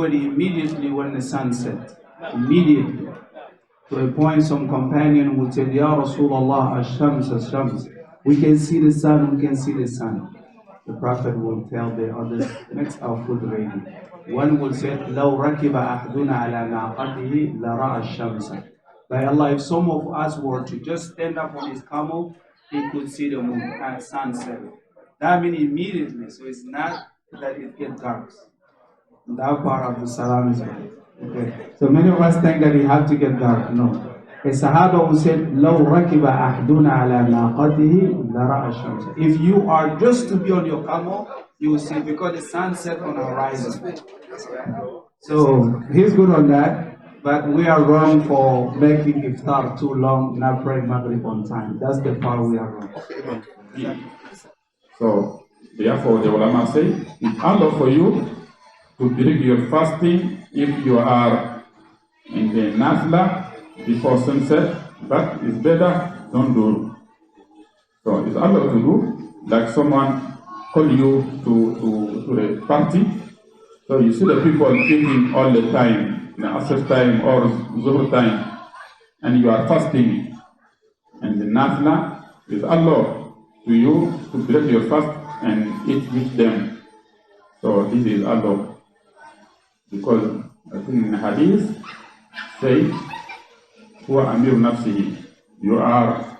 do it immediately when the sun sets. Immediately. To a point, some companion would say, Ya Rasulullah, Ash-Shams, Ash-Shams. We can see the sun, we can see the sun. The Prophet will tell the others, make our food ready. One will say, لَوْ رَكِبَ أَحْدُنَا عَلَى نَاقَتِهِ لَرَأَ الشَّمْسَ. By Allah, if some of us were to just stand up on his camel, he could see the moon at sunset. That means immediately, so it's not that it gets dark. That part of the salam is right. Okay. So many of us think that it has to get dark. No. A Sahaba who said, لَوْ رَكِبَ أَحْدُنَا عَلَى نَاقَتِهِ لَرَأَ الشَّمْسَ. If you are just to be on your camel, you will see, because the sun set on the horizon. So he's good on that, but we are wrong for making iftar too long, not praying Maghrib on time. That's the part we are wrong. Yeah. So therefore the ulama say, it's allowed for you to break your fasting if you are in the nafla before sunset, but it's better don't do. So it's allowed to do, like someone call you to the party. So you see the people eating all the time, in the Asr time or Zuhr time, and you are fasting, and the nafla is allowed to you to break your fast and eat with them. So this is allowed, because I think in the hadith say, huwa amir nafsihi, you are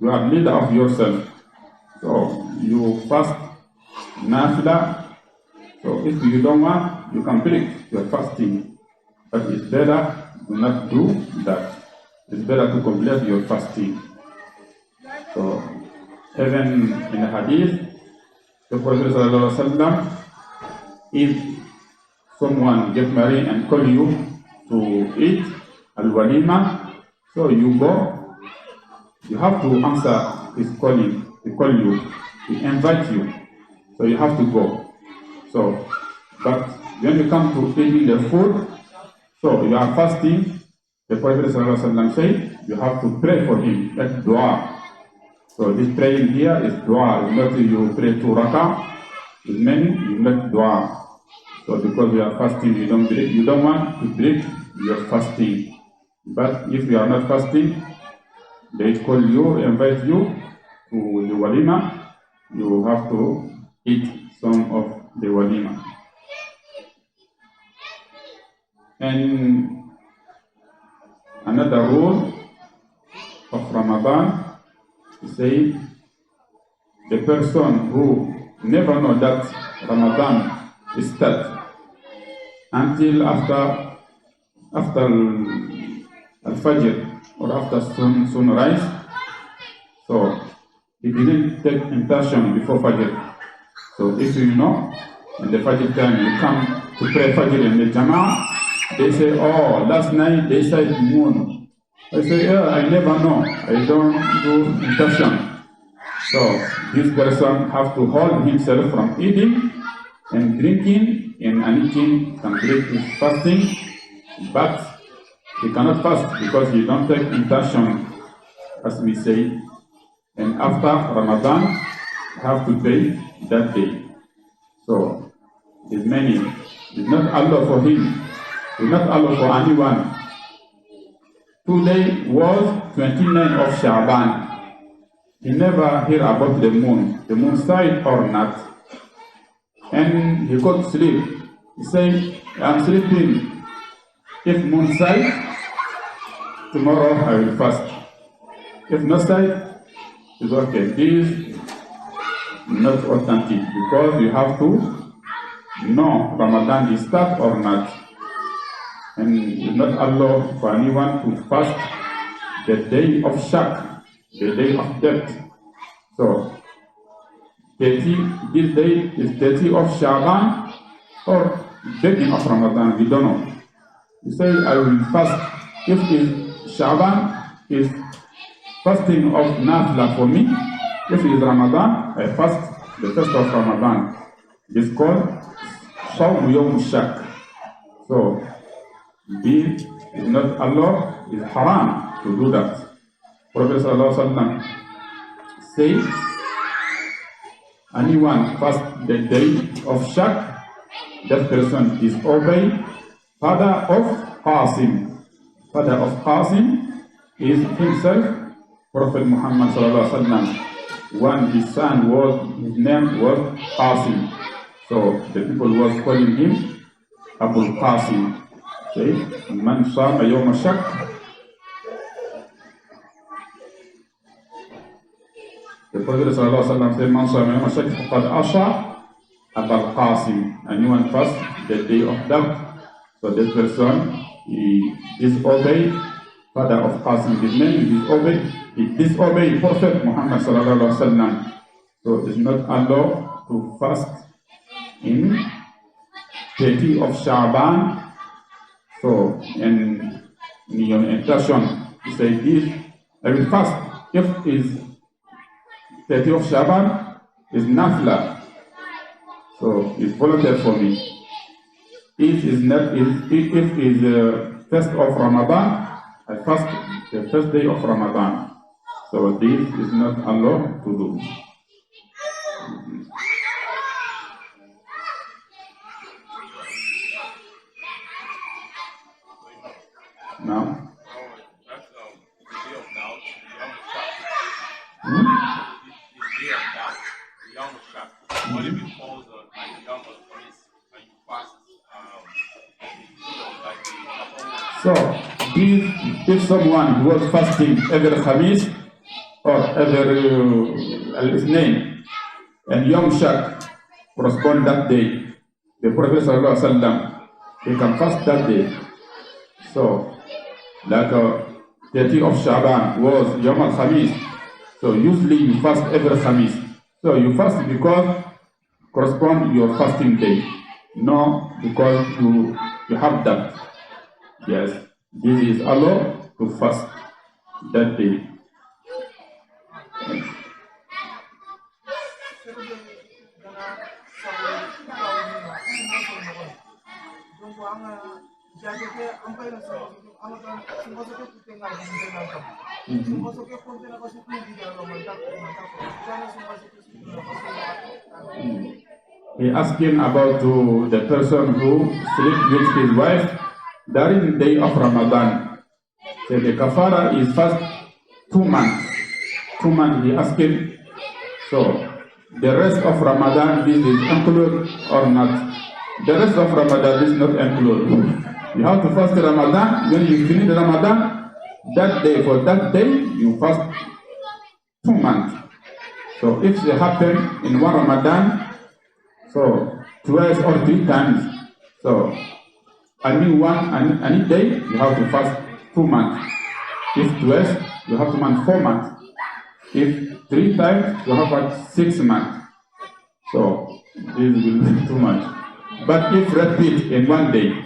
leader of yourself. So you fast nafila. So if you don't want, you can break your fasting, but it's better to not do that. It's better to complete your fasting. So even in the hadith, the Prophet ﷺ, if someone get married and call you to eat al-walima, so you go, you have to answer his calling. He call you, he invite you, so you have to go. So, but when you come to eating the food, so you are fasting, the Prophet ﷺ say, you have to pray for him, that's dua. So this praying here is dua. It's not you pray to rak'ah, it's many, you make dua. So because you are fasting, you don't want to break your fasting. But if you are not fasting, they call you, invite you to the walima, you have to eat some of the walima. And another rule of Ramadan, say the person who never know that Ramadan is start until after al-Fajr or after sunrise, so he didn't take intention before Fajr. So if you know, in the Fajr time you come to pray Fajr in the Jama'ah, they say, oh, last night they said moon. I say, yeah, I never know. I don't do intention. So this person have to hold himself from eating and drinking, and eating can break his fasting, but he cannot fast because he don't take intention, as we say. And after Ramadan, you have to pay that day. So it's many. It's not allowed for him. It's not allowed for anyone. Today was 29 of Sha'ban. He never hear about the moon side or not. And he got sleep. He said, I'm sleeping. If moon side, tomorrow I will fast. If not side, it's okay. This is not authentic, because you have to know Ramadan is start or not. And it's not allowed for anyone to fast the day of Shak, the day of death. So 30, this day is 30 of Shaban or beginning of Ramadan, we don't know. You say, I will fast. If it's Shaban, is fasting of Nafla for me. If it is Ramadan, I fast the first of Ramadan. It's called Shawm Yawm Shak. So this is not allowed, it's haram to do that. Prophet ﷺ says, anyone fast the day of Shak, that person disobey father of Qasim. Father of Qasim is himself Prophet Muhammad sallallahu alaihi wasallam. When his name was Qasim. So the people was calling him Abu Qasim. Okay? Man sama yawm shak. The Prophet sallallahu alaihi wasallam said, Man sama yawm shak faqad asha Abu Qasim. Anyone fast the day of doubt. So this person, he disobeyed father of Qasim. His name he disobeyed Prophet Muhammad sallallahu alaihi wasallam. So it's not allowed to fast in 30 of Sha'ban. So in your intention, you say this, I will fast if is 30 of Sha'ban is nafla. So it's voluntary for me. If is first of Ramadan, I fast the first day of Ramadan. So this is not allowed to do. Now, what if it falls on like young police and you fast so if someone was fasting every Khamis or every Al-Ithnain and Yom Shak correspond that day, the Prophet sallallahu alaihi wasallam, he can fast that day. So like 30 of Shaban was Yom Al-Khamis. So usually you fast every Khamis. So you fast because correspond your fasting day. No, because you have that. Yes, this is allowed to fast that day. He asking about the person who sleep with his wife during the day of Ramadan. So the kafara is first 2 months. 2 months he asking. So the rest of Ramadan this is included or not? The rest of Ramadan is not included. You have to fast Ramadan. When you finish Ramadan, that day for that day you fast 2 months. So if it happen in one Ramadan, so twice or 3 times, so any day you have to fast 2 months. If twice, you have to fast 4 months. If 3 times, you have to fast 6 months. So this will be too much. But if repeat in one day,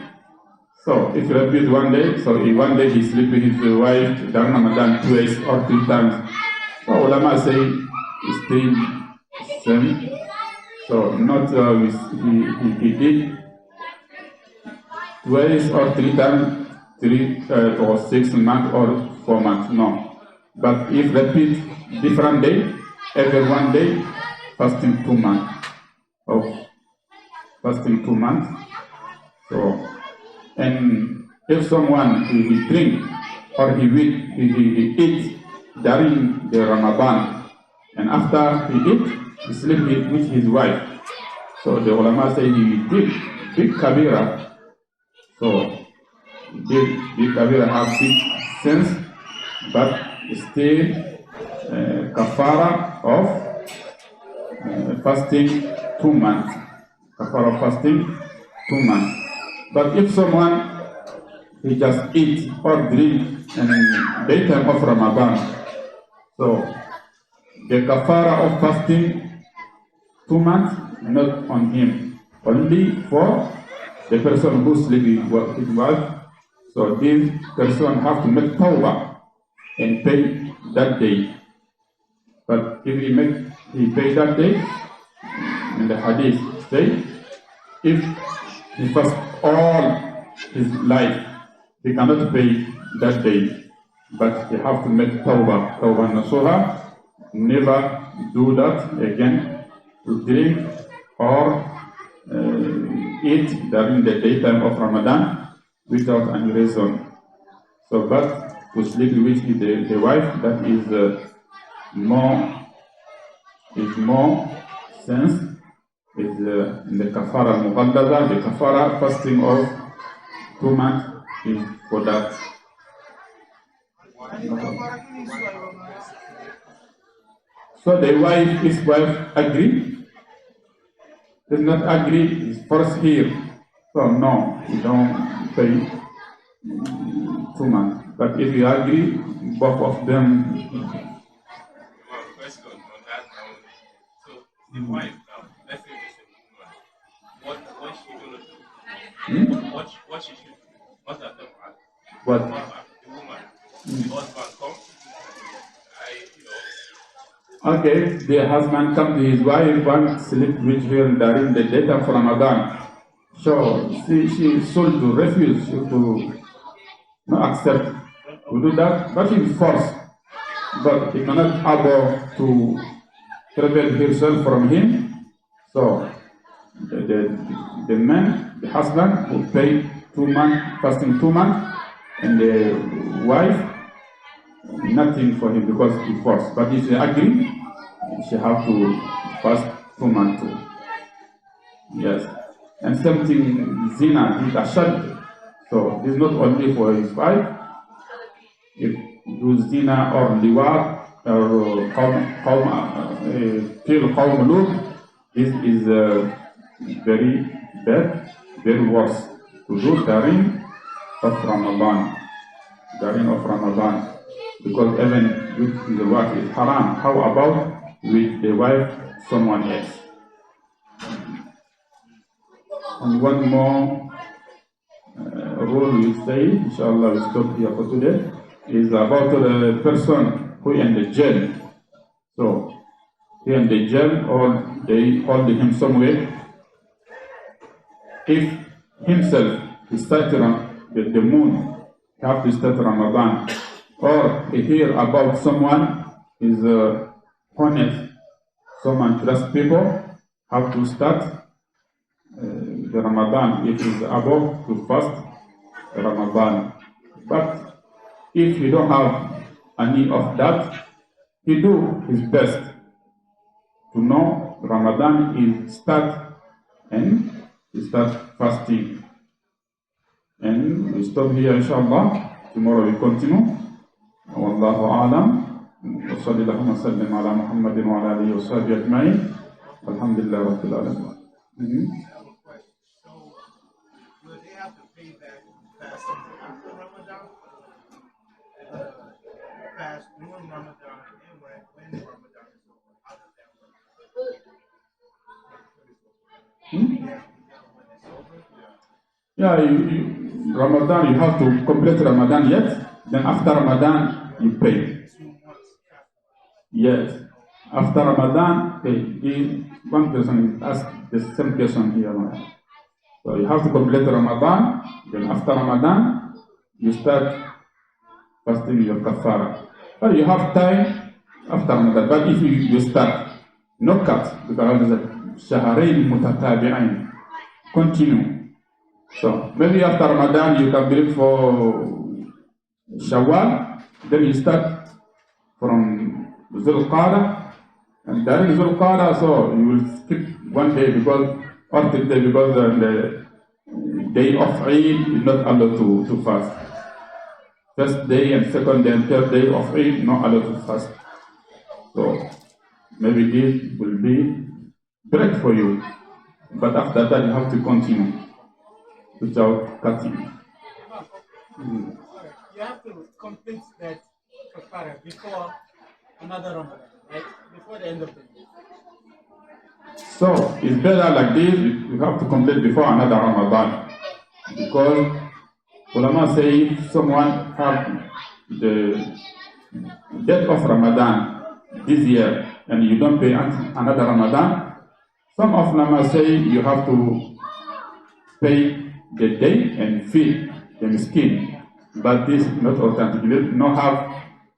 so if repeat one day, so in one day he sleep with his wife during Ramadan twice or 3 times. So ulama say it's still same. So not he did twice or 3 times, 3 or 6 months or 4 months. No, but if repeat different day, every one day, fasting 2 months. Of fasting 2 months. So, and if someone he drink or he eat during the Ramadan, and after he eat, he sleep with his wife. So the ulama say he did big kabira. So big kabira have big sense, but still kafara of fasting 2 months. Kafara of fasting 2 months. But if someone he just eat or drink in daytime of Ramadan, so the kafara of fasting 2 months not on him, only for the person who sleep with his wife. So this person have to make tawbah and pay that day. But if he pay that day, in the hadith say, if he fast all his life, he cannot pay that day. But he have to make tawbah nasuha, never do that again, to drink or eat during the daytime of Ramadan without any reason. So, but to sleep with the wife, that is more sense, is in the kafara muqaddada, the kafara fasting of 2 months is for that. So the wife, his wife agree? Does not agree, is forced here. So no, you don't pay 2 months. But if you agree, both of them. Well, question on that now. So the wife now, let's say it's a woman. What she gonna do? What she should do? What's that? What? The woman. The husband come. Okay, the husband come to his wife and sleep with her during the date of Ramadan. So she should to refuse to not accept to do that, but he is forced. But he cannot able to prevent herself from him. So the man, the husband, will pay 2 months, fasting 2 months, and the wife nothing for him because he forced. But if she agree, she have to fast 2 months too. Yes. And same thing, zina is ashad. So this is not only for his wife. If do zina or liwat or kill qawm lut, this is very bad, very worse to do during of Ramadan. Because even with the wife is haram. How about with the wife someone else? And one more rule we say, inshallah we stop here for today, is about the person who in the jail. So he in the jail or they hold him somewhere. If himself is starting the moon, he have to start Ramadan. Or he hear about someone is honest, someone trust people, have to start the Ramadan if he's able to fast Ramadan. But if he don't have any of that, he do his best to know Ramadan is start and he start fasting. And we stop here inshallah. Tomorrow we continue. Wallahu a'lam. وصلى اللهم وسلم على محمد وعلى اله وصحبه اجمعين. الحمد لله رب العالمين. Fast during Ramadan and when Ramadan is over. How does that work? Yeah, Ramadan, you have to complete Ramadan yet. Then after Ramadan, you pay. Yes. After Ramadan, pay. One person is asked the same question here. So you have to complete Ramadan. Then after Ramadan, you start fasting your kafara. But you have time after Ramadan. But if you start, no cut, because it's shahrayn mutatabi'ain. Continue. So maybe after Ramadan you can break for Shawwal, then you start from Zulqa'dah, and during Zulqa'dah, so you will skip 1 day because the day of Eid is not allowed to fast. First day and second day and third day of Eid not allowed to fast. So maybe this will be break for you, but after that you have to continue without cutting. You have to complete that kafara before another Ramadan, right? Before the end of the year. So it's better like this, you have to complete before another Ramadan. Because ulama say if someone have the date of Ramadan this year and you don't pay another Ramadan, some of ulama say you have to pay the day and feed the miskin. But this is not authentic. No have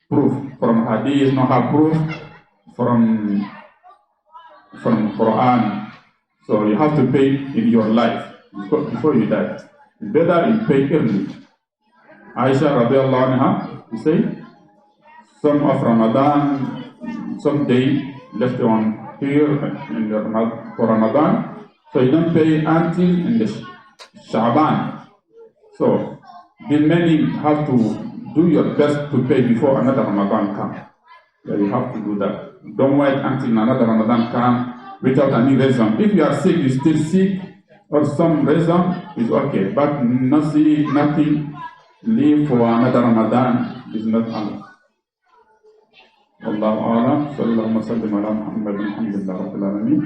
proof from hadith, no have proof from Quran. So you have to pay in your life. before you die. It's better you pay early. Aisha radiallahu anha, you say, some of Ramadan, some day left on here for Ramadan, so you don't pay until in the Sha'ban. So, then many have to do your best to pay before another Ramadan comes. Yeah, you have to do that. Don't wait until another Ramadan comes without any reason. If you are sick, you still sick, or some reason is okay. But nothing leave for another Ramadan is not allowed. Wallahu a'lam. Sallallahu alaihi wa sallam ala Muhammad. Alhamdulillah Rabbil Alameen.